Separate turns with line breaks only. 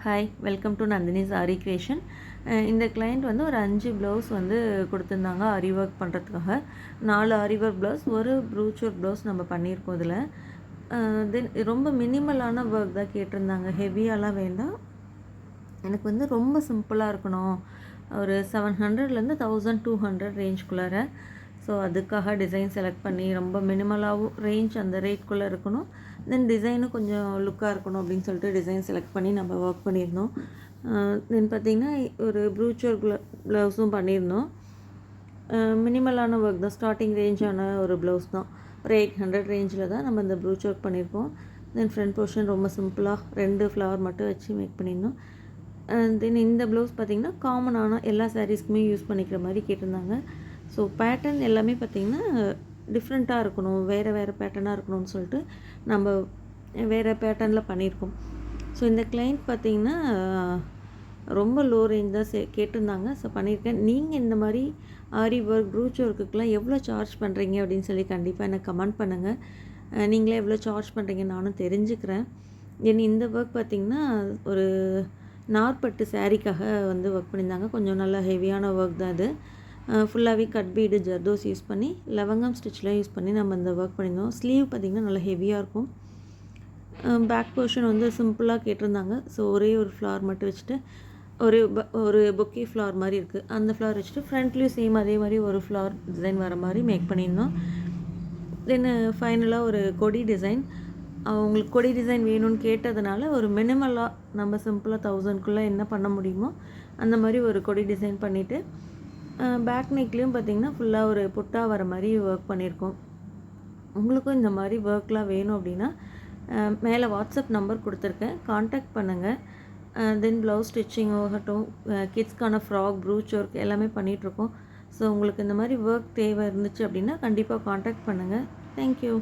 Hi, welcome to Nandini's aari creation. இந்த client வந்து ஒரு 5 ப்ளவுஸ் வந்து கொடுத்துருந்தாங்க ஆரி ஒர்க் பண்ணுறதுக்காக. 4 ஆரி ஒர்க் ப்ளவுஸ், ஒரு ப்ரூச்சர் ப்ளவுஸ் நம்ம பண்ணியிருக்கோம் இதில். தென் ரொம்ப மினிமலான ஒர்க் தான் கேட்டிருந்தாங்க, ஹெவியாலாம் வேண்டாம். எனக்கு வந்து ரொம்ப சிம்பிளாக இருக்கணும், ஒரு 700லேருந்து 1200 ரேஞ்சுக்குள்ளார. ஸோ அதுக்காக டிசைன் செலக்ட் பண்ணி ரொம்ப மினிமலாகவும் ரேஞ்ச் அந்த ரேட்குள்ளே இருக்கணும், தென் டிசைனும் கொஞ்சம் லுக்காக இருக்கணும் அப்படின்னு சொல்லிட்டு டிசைன் செலக்ட் பண்ணி நம்ம ஒர்க் பண்ணியிருந்தோம். தென் பார்த்திங்கன்னா ஒரு ப்ரூச்சர் ப்ளவுஸும் பண்ணியிருந்தோம். மினிமலான ஒர்க் தான், ஸ்டார்டிங் ரேஞ்சான ஒரு ப்ளவுஸ் தான். ஒரு 800 ரேஞ்சில் தான் நம்ம இந்த ப்ரூச் ஒர்க் பண்ணியிருக்கோம். தென் ஃப்ரண்ட் போர்ஷன் ரொம்ப சிம்பிளாக 2 ஃப்ளவர் மட்டும் வச்சு மேக் பண்ணியிருந்தோம். தென் இந்த ப்ளவுஸ் பார்த்திங்கன்னா காமனான எல்லா சாரீஸ்க்குமே யூஸ் பண்ணிக்கிற மாதிரி கேட்டிருந்தாங்க. ஸோ பேட்டர்ன் எல்லாமே பார்த்திங்கன்னா டிஃப்ரெண்ட்டாக இருக்கணும், வேறு வேறு பேட்டர்னாக இருக்கணும்னு சொல்லிட்டு நம்ம வேறு பேட்டர்னில் பண்ணியிருக்கோம். ஸோ இந்த கிளைண்ட் பார்த்திங்கன்னா ரொம்ப லோ ரேஞ்ச் தான் கேட்டிருந்தாங்க. ஸோ பண்ணியிருக்கேன். நீங்கள் இந்த மாதிரி ஆரி ஒர்க் ப்ரூச் ஒர்க்குக்கெலாம் எவ்வளோ சார்ஜ் பண்ணுறீங்க அப்படின்னு சொல்லி கண்டிப்பாக எனக்கு கமெண்ட் பண்ணுங்கள். நீங்களே எவ்வளோ சார்ஜ் பண்ணுறீங்க நானும் தெரிஞ்சுக்கிறேன். இந்த ஒர்க் பார்த்திங்கன்னா ஒரு நார்பட்டு சாரீக்காக வந்து ஒர்க் பண்ணியிருந்தாங்க. கொஞ்சம் நல்லா ஹெவியான ஒர்க் தான் இது. ஃபுல்லாகவே கட் பீடு ஜர்தோஸ் யூஸ் பண்ணி லவங்கம் ஸ்டிச்லாம் யூஸ் பண்ணி நம்ம இந்த ஒர்க் பண்ணியிருந்தோம். ஸ்லீவ் பார்த்திங்கன்னா நல்லா ஹெவியாக இருக்கும். பேக் போர்ஷன் வந்து சிம்பிளாக கேட்டிருந்தாங்க. ஸோ ஒரே ஒரு ஃப்ளவர் மட்டும் வச்சுட்டு ஒரு பொக்கே ஃப்ளவர் மாதிரி இருக்குது, அந்த ஃப்ளவர் வச்சுட்டு ஃப்ரண்ட்லேயும் சேம் அதே மாதிரி ஒரு ஃப்ளவர் டிசைன் வர மாதிரி மேக் பண்ணியிருந்தோம். தென் ஃபைனலாக ஒரு கொடி டிசைன், அவங்களுக்கு கொடி டிசைன் வேணும்னு கேட்டதுனால ஒரு மினிமலாக நம்ம சிம்பிளாக 1000க்குள்ளே என்ன பண்ண முடியுமோ அந்த மாதிரி ஒரு கொடி டிசைன் பண்ணிவிட்டு பேக் நெக்லேயும் பார்த்திங்கன்னா ஃபுல்லாக ஒரு புட்டா வர மாதிரி ஒர்க் பண்ணியிருக்கோம். உங்களுக்கும் இந்த மாதிரி ஒர்க்லாம் வேணும் அப்படின்னா மேலே வாட்ஸ்அப் நம்பர் கொடுத்துருக்கேன், காண்டாக்ட் பண்ணுங்கள். தென் ப்ளவுஸ் ஸ்டிச்சிங் ஆகட்டும், கிட்ஸ்க்கான ஃப்ராக் ப்ரூச் ஒர்க் எல்லாமே பண்ணிகிட்ருக்கோம். ஸோ உங்களுக்கு இந்த மாதிரி ஒர்க் தேவை இருந்துச்சு அப்படின்னா கண்டிப்பாக காண்டாக்ட் பண்ணுங்கள். தேங்க்யூ.